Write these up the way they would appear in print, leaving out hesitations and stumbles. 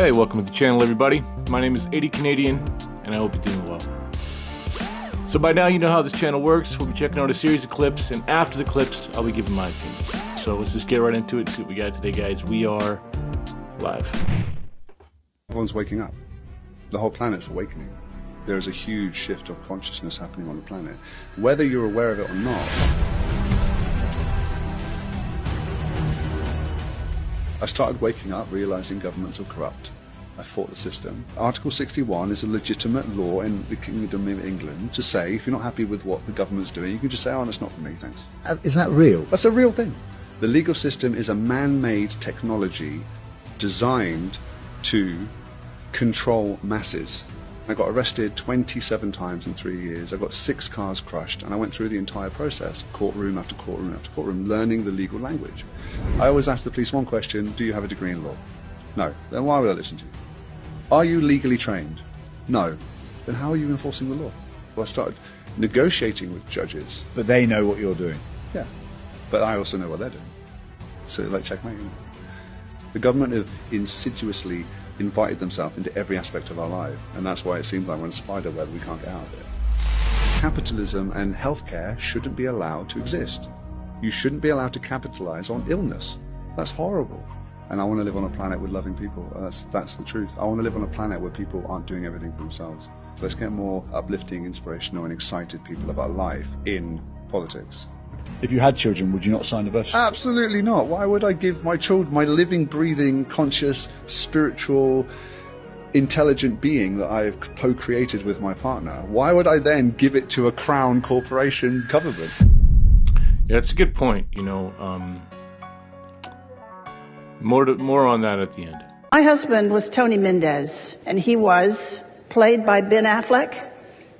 Hey, welcome to the channel, everybody. My name is 80 Canadian, and I hope you're doing well. So by now you know how this channel works. We'll be checking out a series of clips, and after the clips, I'll be giving my opinion. So let's just get right into it and see what we got today, guys. We are live. Everyone's waking up. The whole planet's awakening. There is a huge shift of consciousness happening on the planet. Whether you're aware of it or not, I started waking up, realizing governments are corrupt. I fought the system. Article 61 is a legitimate law in the Kingdom of England to say, if you're not happy with what the government's doing, you can just say, oh, that's not for me, thanks. Is that real? That's a real thing. The legal system is a man-made technology designed to control masses. I got arrested 27 times in 3 years. I got 6 cars crushed, and I went through the entire process, courtroom after courtroom after courtroom, learning the legal language. I always ask the police one question: do you have a degree in law? No. Then why would I listen to you? Are you legally trained? No. Then how are you enforcing the law? Well, I started negotiating with judges. But they know what you're doing. Yeah. But I also know what they're doing. So, like, checkmate. The government have insidiously invited themselves into every aspect of our life, and that's why it seems like we're in a spider web, we can't get out of it. Capitalism and healthcare shouldn't be allowed to exist. You shouldn't be allowed to capitalize on illness. That's horrible. And I want to live on a planet with loving people. That's the truth. I want to live on a planet where people aren't doing everything for themselves. So let's get more uplifting, inspirational, and excited people about life in politics. If you had children, would you not sign the birth certificate? Absolutely not. Why would I give my children, my living, breathing, conscious, spiritual, intelligent being that I have co-created with my partner, why would I then give it to a crown corporation government? Yeah, that's a good point. You know, more on that at the end. My husband was Tony Mendez, and he was played by Ben Affleck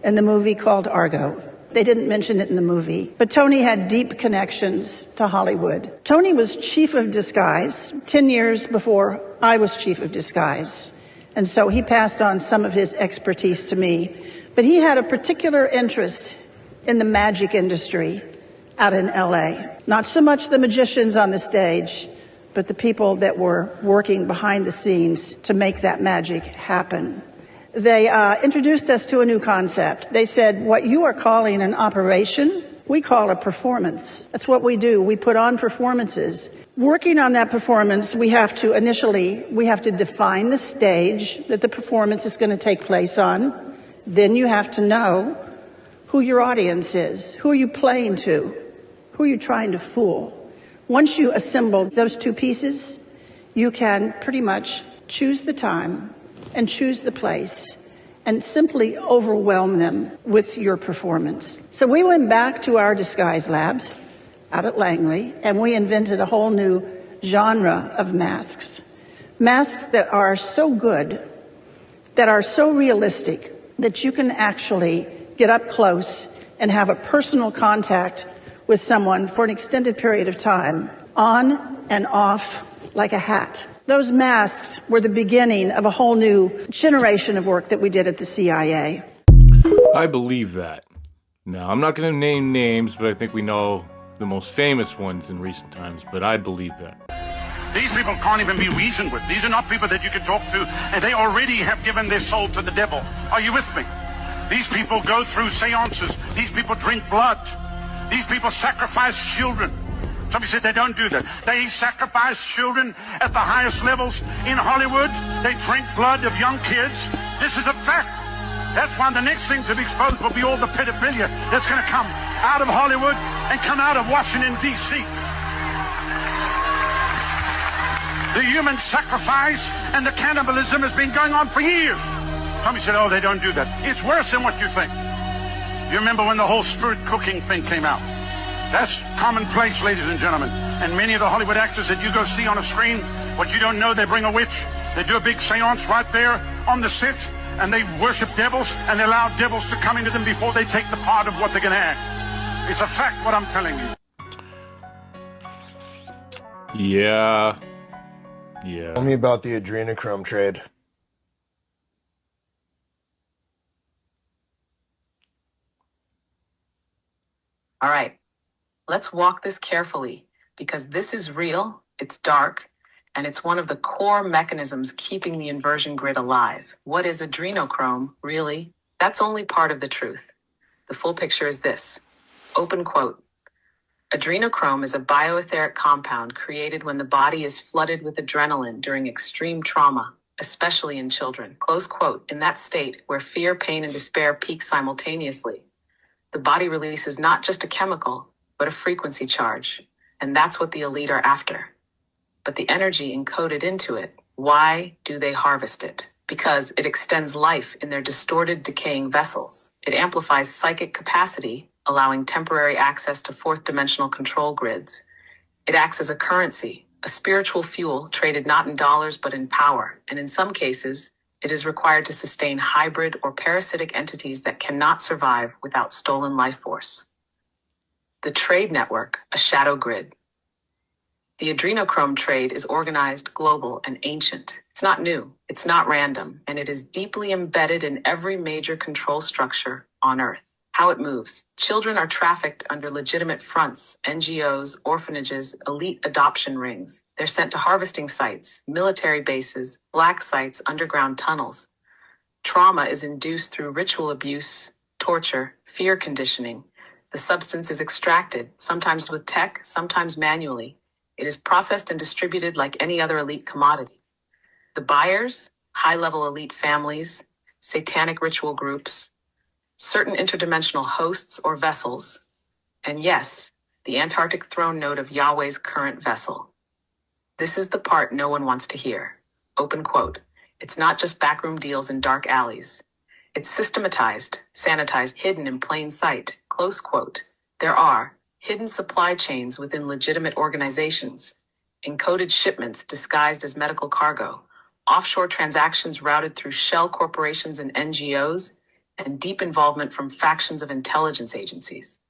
in the movie called Argo. They didn't mention it in the movie, but Tony had deep connections to Hollywood. Tony was chief of disguise 10 years before I was chief of disguise, and so he passed on some of his expertise to me. But he had a particular interest in the magic industry out in LA. Not so much the magicians on the stage, but the people that were working behind the scenes to make that magic happen. They introduced us to a new concept. They said, what you are calling an operation, we call a performance. That's what we do. We put on performances. Working on that performance, we have to define the stage that the performance is going to take place on. Then you have to know who your audience is. Who are you playing to? Who are you trying to fool? Once you assemble those two pieces, you can pretty much choose the time and choose the place and simply overwhelm them with your performance. So we went back to our disguise labs out at Langley, and we invented a whole new genre of masks. Masks that are so good, that are so realistic, that you can actually get up close and have a personal contact with someone for an extended period of time, on and off like a hat. Those masks were the beginning of a whole new generation of work that we did at the CIA. I believe that. Now, I'm not going to name names, but I think we know the most famous ones in recent times, but I believe that. These people can't even be reasoned with. These are not people that you can talk to, and they already have given their soul to the devil. Are you with me? These people go through seances. These people drink blood. These people sacrifice children. Somebody said they don't do that. They sacrifice children at the highest levels in Hollywood. They drink blood of young kids. This is a fact. That's why the next thing to be exposed will be all the pedophilia that's going to come out of Hollywood and come out of Washington, D.C. The human sacrifice and the cannibalism has been going on for years. Somebody said, oh, they don't do that. It's worse than what you think. You remember when the whole spirit cooking thing came out? That's commonplace, ladies and gentlemen. And many of the Hollywood actors that you go see on a screen, what you don't know, they bring a witch. They do a big seance right there on the set, and they worship devils, and they allow devils to come into them before they take the part of what they're going to act. It's a fact, what I'm telling you. Yeah. Tell me about the adrenochrome trade. All right, let's walk this carefully because this is real, it's dark, and it's one of the core mechanisms keeping the inversion grid alive. What is adrenochrome, really? That's only part of the truth. The full picture is this. Open quote. Adrenochrome is a bioetheric compound created when the body is flooded with adrenaline during extreme trauma, especially in children. Close quote. In that state, where fear, pain, and despair peak simultaneously, the body releases not just a chemical, but a frequency charge. And that's what the elite are after. But the energy encoded into it, why do they harvest it? Because it extends life in their distorted, decaying vessels. It amplifies psychic capacity, allowing temporary access to fourth-dimensional control grids. It acts as a currency, a spiritual fuel traded not in dollars but in power. And in some cases, it is required to sustain hybrid or parasitic entities that cannot survive without stolen life force. The trade network, a shadow grid. The adrenochrome trade is organized, global, and ancient. It's not new, it's not random, and it is deeply embedded in every major control structure on Earth. How it moves. Children are trafficked under legitimate fronts, NGOs, orphanages, elite adoption rings. They're sent to harvesting sites, military bases, black sites, underground tunnels. Trauma is induced through ritual abuse, torture, fear conditioning. The substance is extracted, sometimes with tech, sometimes manually. It is processed and distributed like any other elite commodity. The buyers, high-level elite families, satanic ritual groups, certain interdimensional hosts or vessels, and yes, the Antarctic throne node of Yahweh's current vessel. This is the part no one wants to hear. Open quote. It's not just backroom deals in dark alleys. It's systematized, sanitized, hidden in plain sight. Close quote. There are hidden supply chains within legitimate organizations, encoded shipments disguised as medical cargo, offshore transactions routed through shell corporations and NGOs, and deep involvement from factions of intelligence agencies.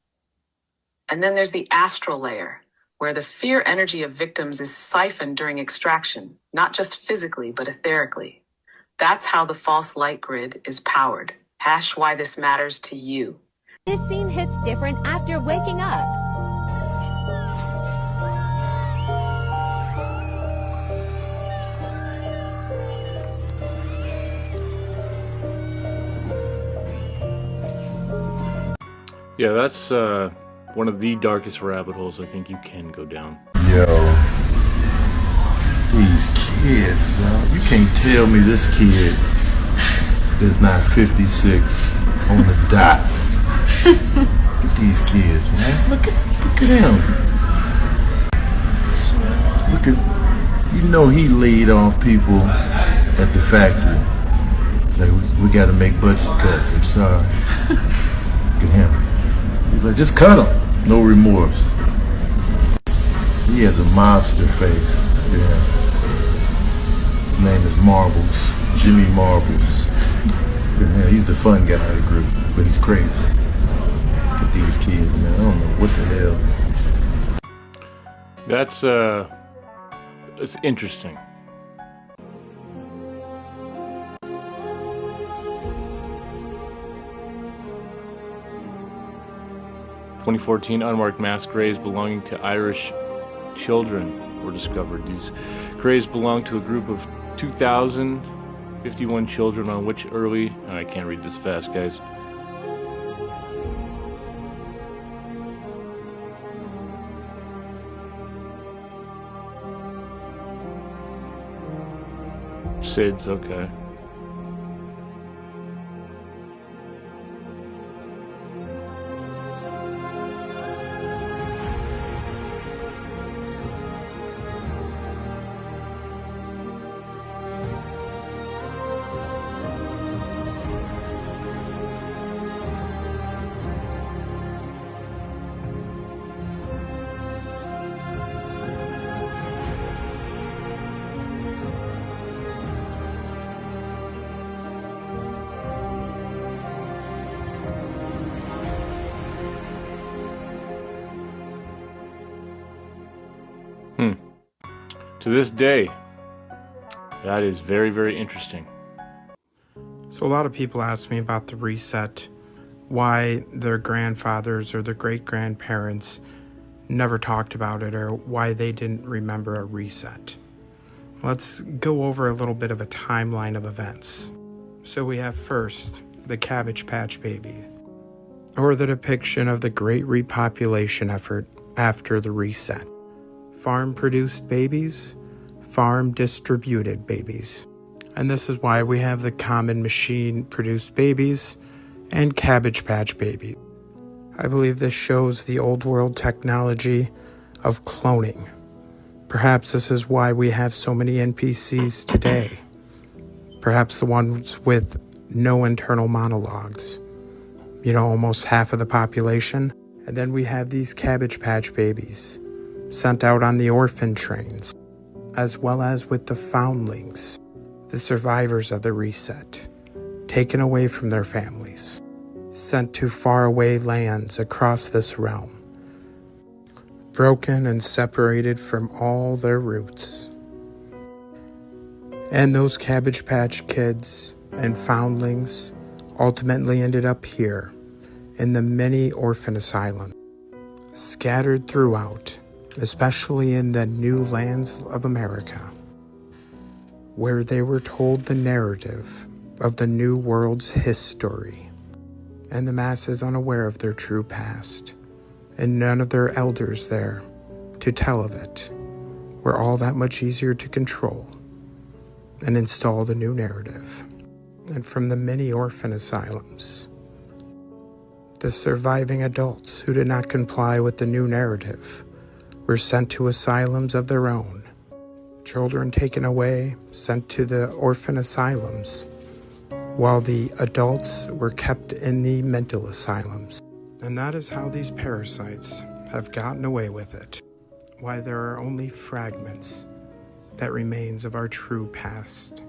And then there's the astral layer, where the fear energy of victims is siphoned during extraction, not just physically, but etherically. That's how the false light grid is powered. Hash why this matters to you. This scene hits different after waking up. Yeah, that's one of the darkest rabbit holes I think you can go down. Yo, these kids, though. You can't tell me this kid is not 56 on the dot. Look at these kids, man. Look at him. Look at, you know he laid off people at the factory. It's like, we gotta make budget cuts, I'm sorry. Look at him. He's like, just cut him. No remorse. He has a mobster face. Yeah. His name is Marbles. Jimmy Marbles. Yeah, he's the fun guy of the group, but he's crazy. Look at these kids, man. I don't know what the hell. It's interesting. (2014) unmarked mass graves belonging to Irish children were discovered. These graves belong to a group of 2,051 children on which early... I can't read this fast, guys. SIDS, okay. To this day, that is very, very interesting. So a lot of people ask me about the reset, why their grandfathers or their great-grandparents never talked about it, or why they didn't remember a reset. Let's go over a little bit of a timeline of events. So we have first the Cabbage Patch Baby, or the depiction of the great repopulation effort after the reset. Farm-produced babies, farm-distributed babies. And this is why we have the common machine-produced babies and Cabbage Patch Baby. I believe this shows the old world technology of cloning. Perhaps this is why we have so many NPCs today. Perhaps the ones with no internal monologues. Almost half of the population. And then we have these Cabbage Patch Babies sent out on the orphan trains, as well as with the foundlings, the survivors of the reset, taken away from their families, sent to faraway lands across this realm, broken and separated from all their roots. And those Cabbage Patch kids and foundlings ultimately ended up here in the many orphan asylums, scattered throughout, especially in the new lands of America, where they were told the narrative of the new world's history, and the masses unaware of their true past, and none of their elders there to tell of it, were all that much easier to control and install the new narrative. And from the many orphan asylums, the surviving adults who did not comply with the new narrative were sent to asylums of their own. Children taken away, sent to the orphan asylums, while the adults were kept in the mental asylums. And that is how these parasites have gotten away with it. Why there are only fragments that remains of our true past.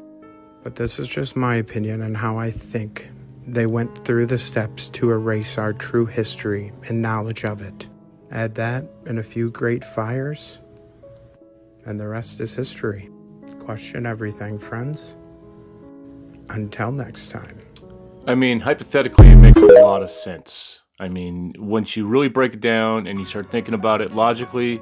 But this is just my opinion on how I think they went through the steps to erase our true history and knowledge of it. Add that and a few great fires, and the rest is history. Question everything, friends. Until next time. Hypothetically, it makes a lot of sense. Once you really break it down and you start thinking about it logically,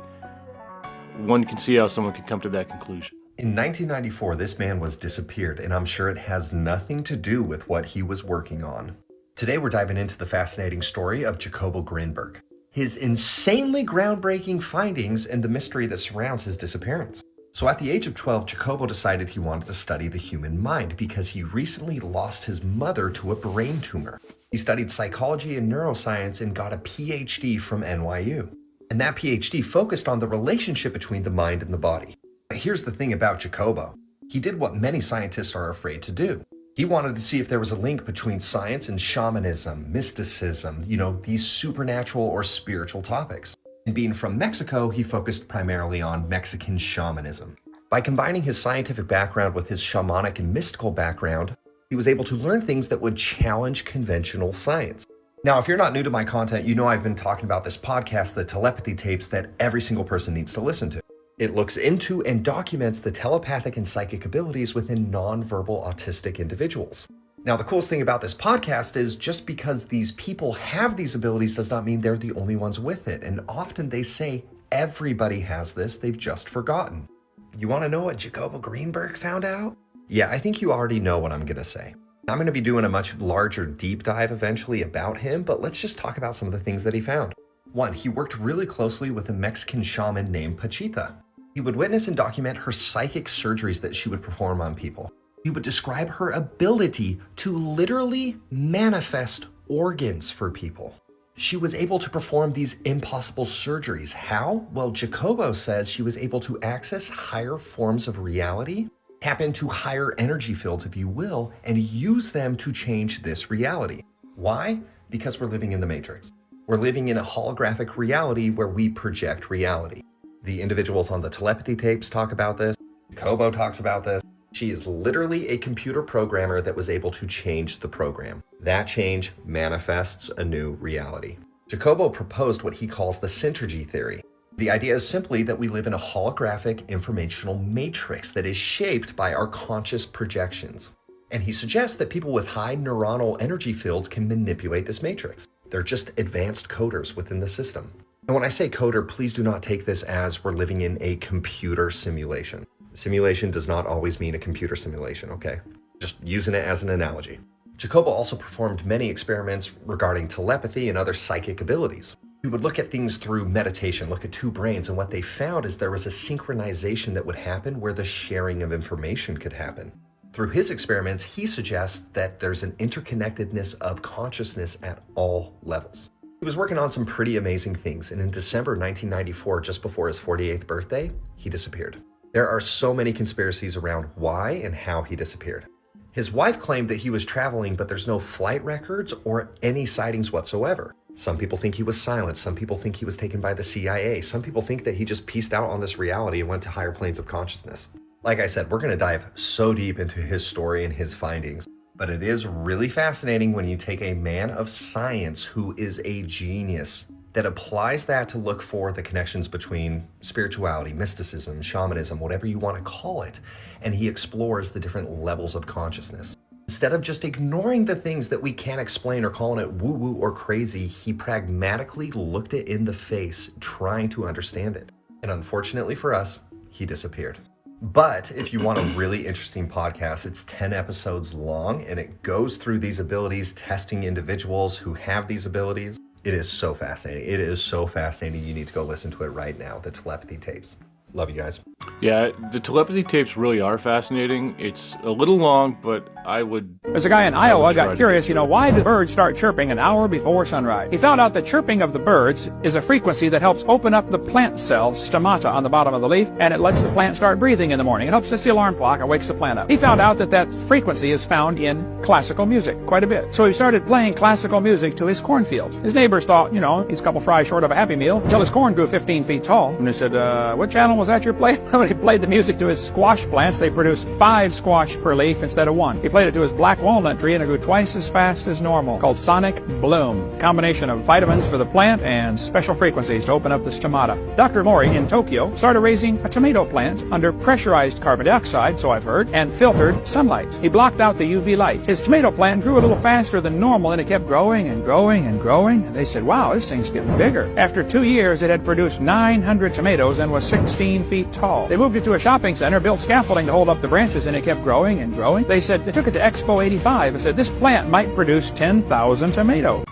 one can see how someone could come to that conclusion. In 1994, this man was disappeared, and I'm sure it has nothing to do with what he was working on. Today, we're diving into the fascinating story of Jacobo Grinberg, his insanely groundbreaking findings, and the mystery that surrounds his disappearance. So at the age of 12, Jacobo decided he wanted to study the human mind because he recently lost his mother to a brain tumor. He studied psychology and neuroscience and got a PhD from NYU. And that PhD focused on the relationship between the mind and the body. But here's the thing about Jacobo. He did what many scientists are afraid to do. He wanted to see if there was a link between science and shamanism, mysticism, these supernatural or spiritual topics. And being from Mexico, he focused primarily on Mexican shamanism. By combining his scientific background with his shamanic and mystical background, he was able to learn things that would challenge conventional science. Now, if you're not new to my content, I've been talking about this podcast, the telepathy tapes that every single person needs to listen to. It looks into and documents the telepathic and psychic abilities within nonverbal autistic individuals. Now, the coolest thing about this podcast is just because these people have these abilities does not mean they're the only ones with it. And often they say everybody has this, they've just forgotten. You want to know what Jacobo Grinberg found out? Yeah, I think you already know what I'm going to say. I'm going to be doing a much larger deep dive eventually about him, but let's just talk about some of the things that he found. One, he worked really closely with a Mexican shaman named Pachita. He would witness and document her psychic surgeries that she would perform on people. He would describe her ability to literally manifest organs for people. She was able to perform these impossible surgeries. How? Well, Jacobo says she was able to access higher forms of reality, tap into higher energy fields, if you will, and use them to change this reality. Why? Because we're living in the Matrix. We're living in a holographic reality where we project reality. The individuals on the telepathy tapes talk about this. Jacobo talks about this. She is literally a computer programmer that was able to change the program. That change manifests a new reality. Jacobo proposed what he calls the synergy theory. The idea is simply that we live in a holographic informational matrix that is shaped by our conscious projections. And he suggests that people with high neuronal energy fields can manipulate this matrix. They're just advanced coders within the system. And when I say coder, please do not take this as we're living in a computer simulation. Simulation does not always mean a computer simulation, okay? Just using it as an analogy. Jacobo also performed many experiments regarding telepathy and other psychic abilities. He would look at things through meditation, look at two brains, and what they found is there was a synchronization that would happen where the sharing of information could happen. Through his experiments, he suggests that there's an interconnectedness of consciousness at all levels. He was working on some pretty amazing things, and in December 1994, just before his 48th birthday, he disappeared. There are so many conspiracies around why and how he disappeared. His wife claimed that he was traveling, but there's no flight records or any sightings whatsoever. Some people think he was silent. Some people think he was taken by the CIA. Some people think that he just pieced out on this reality and went to higher planes of consciousness. Like I said, we're going to dive so deep into his story and his findings, but it is really fascinating when you take a man of science who is a genius that applies that to look for the connections between spirituality, mysticism, shamanism, whatever you want to call it, and he explores the different levels of consciousness. Instead of just ignoring the things that we can't explain or calling it woo-woo or crazy, he pragmatically looked it in the face, trying to understand it. And unfortunately for us, he disappeared. But if you want a really interesting podcast, it's 10 episodes long, and it goes through these abilities, testing individuals who have these abilities. It is so fascinating. It is so fascinating. You need to go listen to it right now, the telepathy tapes. Love you guys. Yeah, the telepathy tapes really are fascinating. It's a little long, but I would... There's a guy in Iowa got curious, why do birds start chirping an hour before sunrise? He found out that chirping of the birds is a frequency that helps open up the plant cell stomata on the bottom of the leaf, and it lets the plant start breathing in the morning. It helps it's the alarm clock and wakes the plant up. He found out that frequency is found in classical music quite a bit. So he started playing classical music to his cornfields. His neighbors thought, he's a couple fries short of a Happy Meal, until his corn grew 15 feet tall. And they said, what channel was that you're playing? When he played the music to his squash plants, they produced 5 squash per leaf instead of 1. He played it to his black walnut tree and it grew twice as fast as normal, called sonic bloom. Combination of vitamins for the plant and special frequencies to open up the stomata. Dr. Mori in Tokyo started raising a tomato plant under pressurized carbon dioxide, so I've heard, and filtered sunlight. He blocked out the UV light. His tomato plant grew a little faster than normal and it kept growing and growing and growing. And they said, wow, this thing's getting bigger. After 2 years, it had produced 900 tomatoes and was 16 feet tall. They moved it to a shopping center, built scaffolding to hold up the branches, and it kept growing and growing. They said they took it to Expo 85 and said this plant might produce 10,000 tomatoes.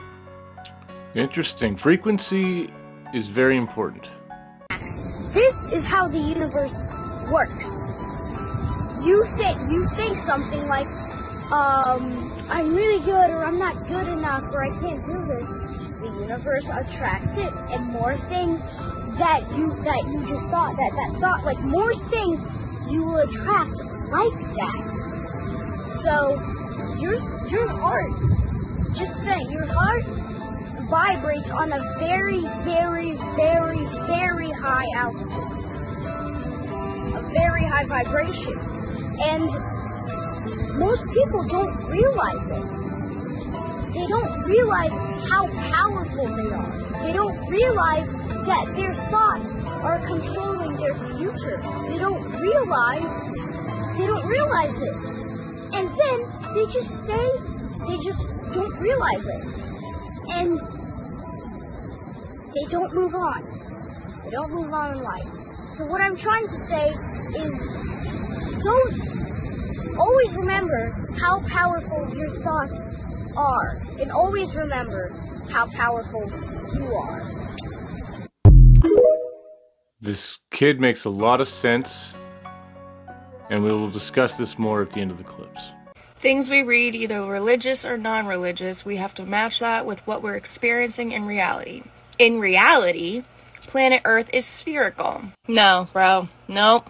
Interesting. Frequency is very important. This is how the universe works. You think something like, I'm really good, or I'm not good enough, or I can't do this. The universe attracts it, and more things that you just thought, that thought, like more things you will attract like that. So your heart, just saying, your heart vibrates on a very, very, very, very high altitude. A very high vibration. And most people don't realize it. They don't realize how powerful they are. They don't realize that their thoughts are controlling their future. They don't realize it. And then they just don't realize it. And they don't move on. They don't move on in life. So what I'm trying to say is, always remember how powerful your thoughts are. And always remember how powerful you are. This kid makes a lot of sense, and we will discuss this more at the end of the clips. Things we read, either religious or non-religious, we have to match that with what we're experiencing in reality. In reality, planet Earth is spherical. No, bro, nope.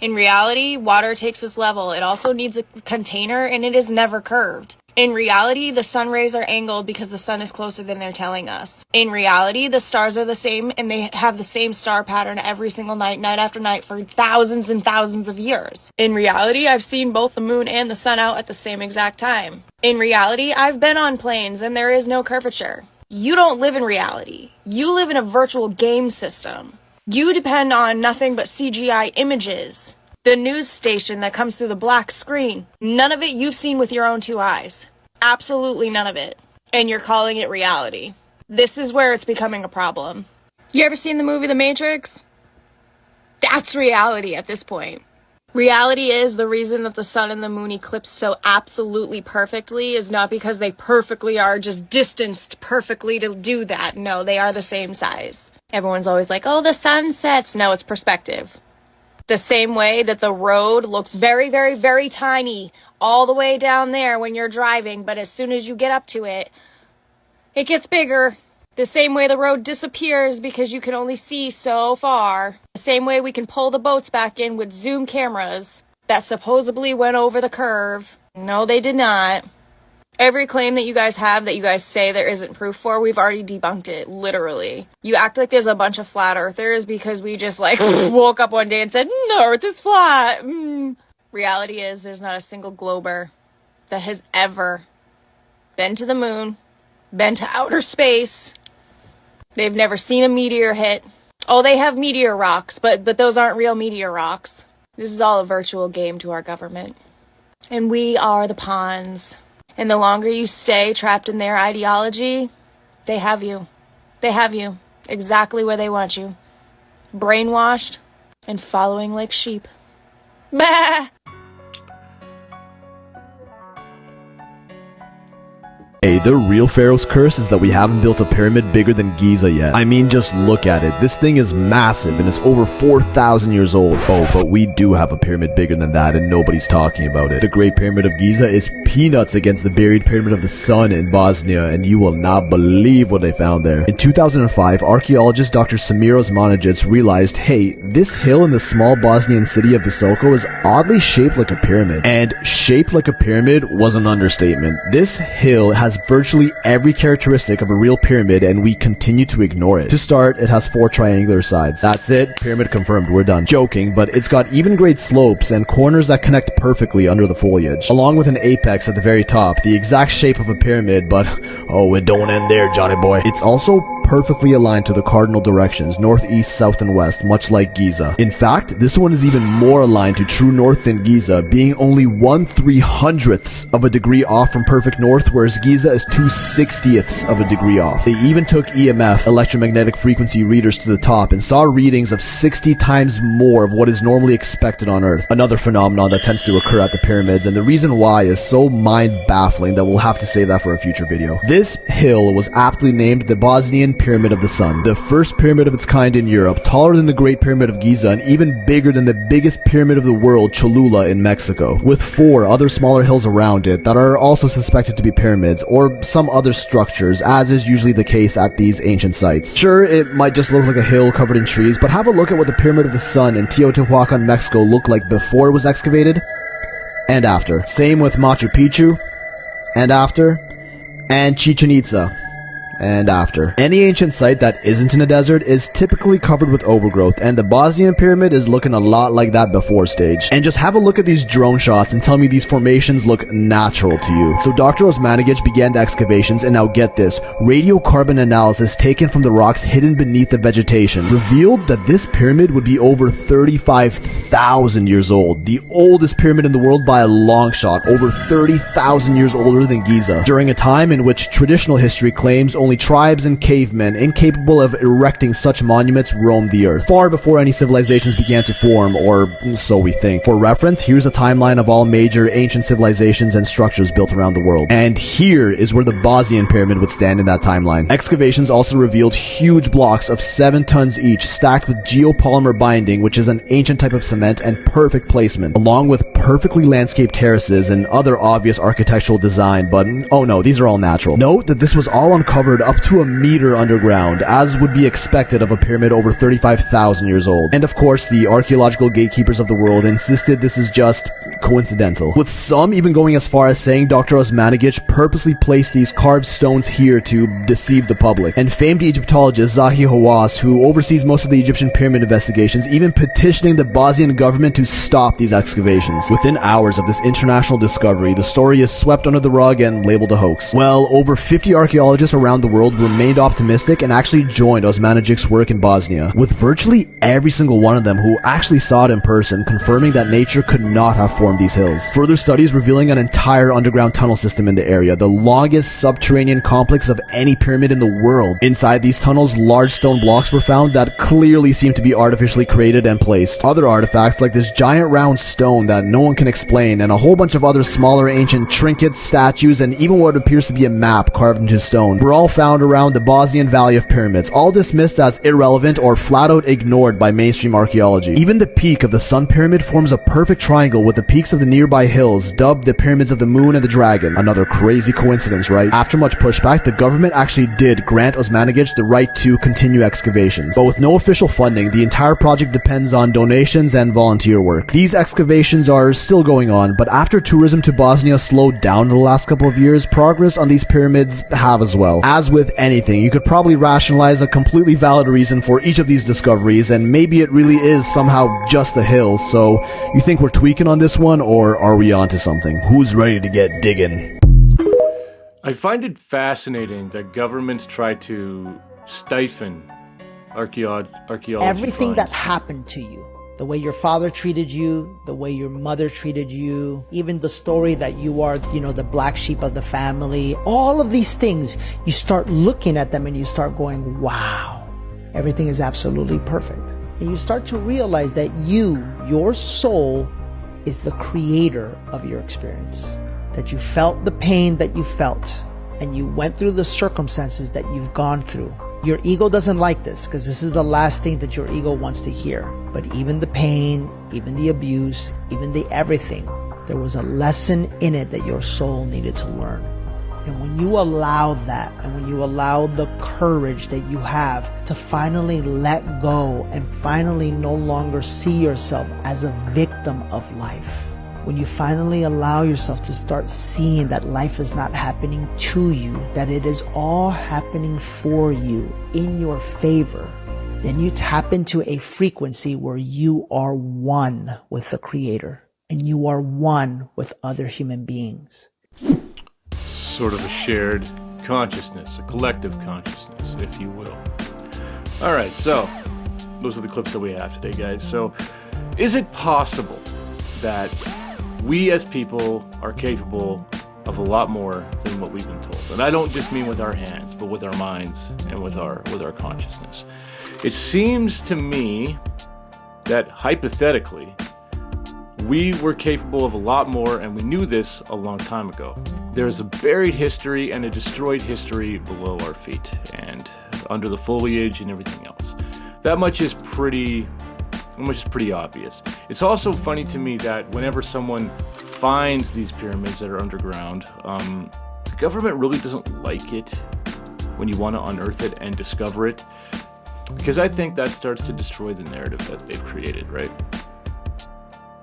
In reality, water takes its level. It also needs a container, and it is never curved. In reality, the sun rays are angled because the sun is closer than they're telling us. In reality, the stars are the same, and they have the same star pattern every single night, night after night, for thousands and thousands of years. In reality, I've seen both the moon and the sun out at the same exact time. In reality, I've been on planes, and there is no curvature. You don't live in reality. You live in a virtual game system. You depend on nothing but CGI images. The news station that comes through the black screen. None of it you've seen with your own 2 eyes. Absolutely none of it. And you're calling it reality. This is where it's becoming a problem. You ever seen the movie The Matrix? That's reality at this point. Reality is the reason that the sun and the moon eclipse so absolutely perfectly is not because they perfectly are just distanced perfectly to do that. No, they are the same size. Everyone's always like, oh, the sun sets. No, it's perspective. The same way that the road looks very, very, very tiny all the way down there when you're driving, but as soon as you get up to it, it gets bigger. The same way the road disappears because you can only see so far. The same way we can pull the boats back in with zoom cameras that supposedly went over the curve. No, they did not. Every claim that you guys have that you guys say there isn't proof for, we've already debunked it, literally. You act like there's a bunch of flat earthers because we just like woke up one day and said, the earth is flat. Reality is there's not a single glober that has ever been to the moon, been to outer space. They've never seen a meteor hit. Oh, they have meteor rocks, but those aren't real meteor rocks. This is all a virtual game to our government. And we are the pawns. And the longer you stay trapped in their ideology, they have you. They have you exactly where they want you. Brainwashed and following like sheep. Bah! Hey, the real Pharaoh's curse is that we haven't built a pyramid bigger than Giza yet. I mean, just look at it. This thing is massive and it's over 4,000 years old. Oh, but we do have a pyramid bigger than that and nobody's talking about it. The Great Pyramid of Giza is peanuts against the buried Pyramid of the Sun in Bosnia, and you will not believe what they found there. In 2005, archaeologist Dr. Samir Osmanagic realized, hey, this hill in the small Bosnian city of Veselko is oddly shaped like a pyramid. And shaped like a pyramid was an understatement. This hill has virtually every characteristic of a real pyramid, and we continue to ignore it. To start, it has 4 triangular sides. That's it. Pyramid confirmed. We're done. Joking, but it's got even grade slopes and corners that connect perfectly under the foliage, along with an apex at the very top, the exact shape of a pyramid, but oh, it don't end there, Johnny boy. It's also perfectly aligned to the cardinal directions, north, east, south, and west, much like Giza. In fact, this one is even more aligned to true north than Giza, being only 1/300th of a degree off from perfect north, whereas Giza is 2/60ths of a degree off. They even took EMF, electromagnetic frequency readers, to the top and saw readings of 60 times more of what is normally expected on Earth. Another phenomenon that tends to occur at the pyramids, and the reason why is so mind-baffling that we'll have to save that for a future video. This hill was aptly named the Bosnian Pyramid of the Sun, the first pyramid of its kind in Europe, taller than the Great Pyramid of Giza and even bigger than the biggest pyramid of the world, Cholula in Mexico, with 4 other smaller hills around it that are also suspected to be pyramids or some other structures, as is usually the case at these ancient sites. Sure, it might just look like a hill covered in trees, but have a look at what the Pyramid of the Sun in Teotihuacan, Mexico looked like before it was excavated and after. Same with Machu Picchu and after, and Chichen Itza and after. Any ancient site that isn't in a desert is typically covered with overgrowth, and the Bosnian pyramid is looking a lot like that before stage. And just have a look at these drone shots and tell me these formations look natural to you. So Dr. Osmanagic began the excavations, and now get this, radiocarbon analysis taken from the rocks hidden beneath the vegetation revealed that this pyramid would be over 35,000 years old, the oldest pyramid in the world by a long shot, over 30,000 years older than Giza, during a time in which traditional history claims only tribes and cavemen incapable of erecting such monuments roamed the earth, far before any civilizations began to form, or so we think. For reference, here's a timeline of all major ancient civilizations and structures built around the world. And here is where the Bosnian pyramid would stand in that timeline. Excavations also revealed huge blocks of 7 tons each, stacked with geopolymer binding, which is an ancient type of cement, and perfect placement, along with perfectly landscaped terraces and other obvious architectural design, but oh no, these are all natural. Note that this was all uncovered up to a meter underground, as would be expected of a pyramid over 35,000 years old. And of course, the archaeological gatekeepers of the world insisted this is just coincidental, with some even going as far as saying Dr. Osmanagic purposely placed these carved stones here to deceive the public. And famed Egyptologist Zahi Hawass, who oversees most of the Egyptian pyramid investigations, even petitioning the Bosnian government to stop these excavations. Within hours of this international discovery, the story is swept under the rug and labeled a hoax. Well, over 50 archaeologists around the world remained optimistic and actually joined Osmanagic's work in Bosnia, with virtually every single one of them who actually saw it in person confirming that nature could not have formed form these hills. Further studies revealing an entire underground tunnel system in the area, the longest subterranean complex of any pyramid in the world. Inside these tunnels, large stone blocks were found that clearly seem to be artificially created and placed. Other artifacts like this giant round stone that no one can explain, and a whole bunch of other smaller ancient trinkets, statues, and even what appears to be a map carved into stone were all found around the Bosnian Valley of Pyramids, all dismissed as irrelevant or flat out ignored by mainstream archaeology. Even the peak of the Sun Pyramid forms a perfect triangle with the peaks of the nearby hills dubbed the Pyramids of the Moon and the Dragon. Another crazy coincidence, right? After much pushback, the government actually did grant Osmanagic the right to continue excavations, but with no official funding, the entire project depends on donations and volunteer work. These excavations are still going on, but after tourism to Bosnia slowed down in the last couple of years, progress on these pyramids have as well. As with anything, you could probably rationalize a completely valid reason for each of these discoveries, and maybe it really is somehow just a hill. So, you think we're tweaking on this one, or are we onto something? Who's ready to get digging? I find it fascinating that governments try to stifle archaeology. Everything finds. that happened to you, the way your father treated you, the way your mother treated you, even the story that you are, the black sheep of the family, all of these things, you start looking at them and you start going, wow, everything is absolutely perfect. And you start to realize that your soul, is the creator of your experience. That you felt the pain that you felt, and you went through the circumstances that you've gone through. Your ego doesn't like this, because this is the last thing that your ego wants to hear. But even the pain, even the abuse, even the everything, there was a lesson in it that your soul needed to learn. And when you allow that, and when you allow the courage that you have to finally let go and finally no longer see yourself as a victim of life, when you finally allow yourself to start seeing that life is not happening to you, that it is all happening for you, in your favor, then you tap into a frequency where you are one with the Creator, and you are one with other human beings. Sort of a shared consciousness, a collective consciousness, if you will. Alright, so those are the clips that we have today, guys. So, is it possible that we as people are capable of a lot more than what we've been told? And I don't just mean with our hands, but with our minds and with our consciousness. It seems to me that hypothetically, we were capable of a lot more, and we knew this a long time ago. There's a buried history and a destroyed history below our feet and under the foliage and everything else. That much is pretty obvious. It's also funny to me that whenever someone finds these pyramids that are underground, the government really doesn't like it when you want to unearth it and discover it, because I think that starts to destroy the narrative that they've created, right?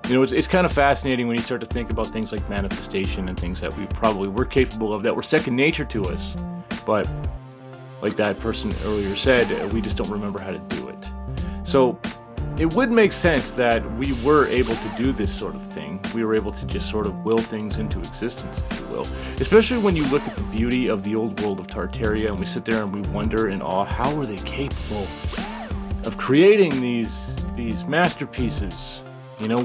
It's kind of fascinating when you start to think about things like manifestation and things that we probably were capable of that were second nature to us, but like that person earlier said, we just don't remember how to do it. So it would make sense that we were able to do this sort of thing. We were able to just sort of will things into existence, if you will. Especially when you look at the beauty of the old world of Tartaria, and we sit there and we wonder in awe, how were they capable of creating these masterpieces,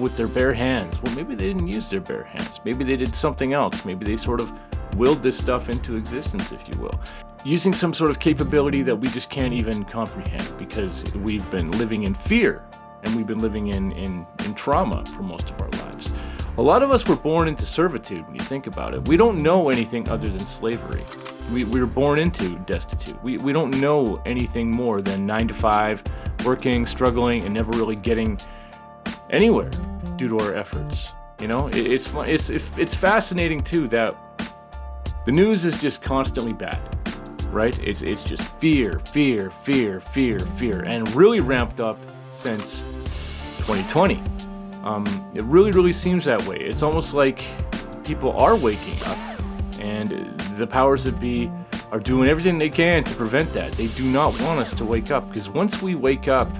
with their bare hands? Well, maybe they didn't use their bare hands. Maybe they did something else. Maybe they sort of willed this stuff into existence, if you will. Using some sort of capability that we just can't even comprehend, because we've been living in fear and we've been living in trauma for most of our lives. A lot of us were born into servitude when you think about it. We don't know anything other than slavery. We were born into destitute. We don't know anything more than 9 to 5, working, struggling, and never really getting anywhere due to our efforts. It's fascinating too that the news is just constantly bad, right? It's just fear, and really ramped up since 2020. It really seems that way. It's almost like people are waking up, and the powers that be are doing everything they can to prevent that. They do not want us to wake up, because once we wake up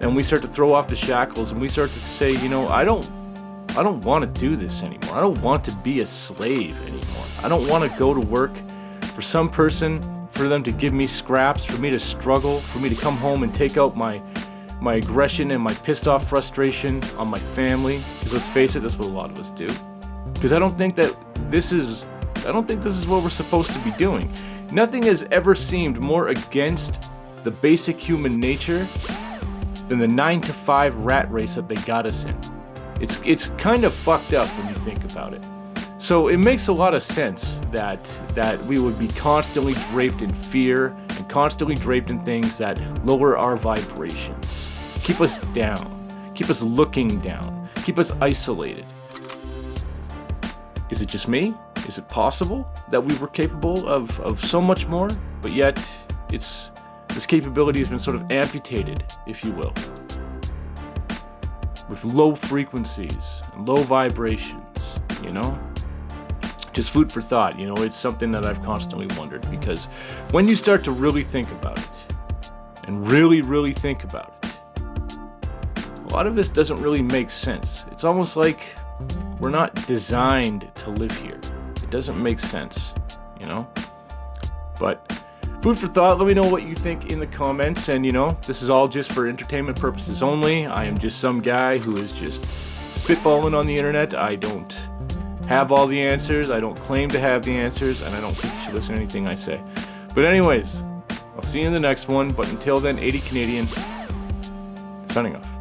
and we start to throw off the shackles and we start to say, I don't want to do this anymore. I don't want to be a slave anymore. I don't want to go to work for some person, for them to give me scraps, for me to struggle, for me to come home and take out my my aggression and my pissed off frustration on my family, because let's face it, that's what a lot of us do. Because I don't think this is what we're supposed to be doing. Nothing has ever seemed more against the basic human nature than the 9-to-5 rat race that they got us in. It's kind of fucked up when you think about it. So it makes a lot of sense that we would be constantly draped in fear and constantly draped in things that lower our vibrations, keep us down, keep us looking down, keep us isolated. Is it just me? Is it possible that we were capable of so much more, but yet this capability has been sort of amputated, if you will, with low frequencies and low vibrations, you know? Just food for thought, you know, it's something that I've constantly wondered, because when you start to really think about it, and really think about it, a lot of this doesn't really make sense. It's almost like we're not designed to live here. It doesn't make sense, you know? But food for thought, let me know what you think in the comments, and you know, this is all just for entertainment purposes only. I am just some guy who is just spitballing on the internet. I don't have all the answers, I don't claim to have the answers, and I don't think you should listen to anything I say. But anyways, I'll see you in the next one, but until then, 80 Canadian, signing off.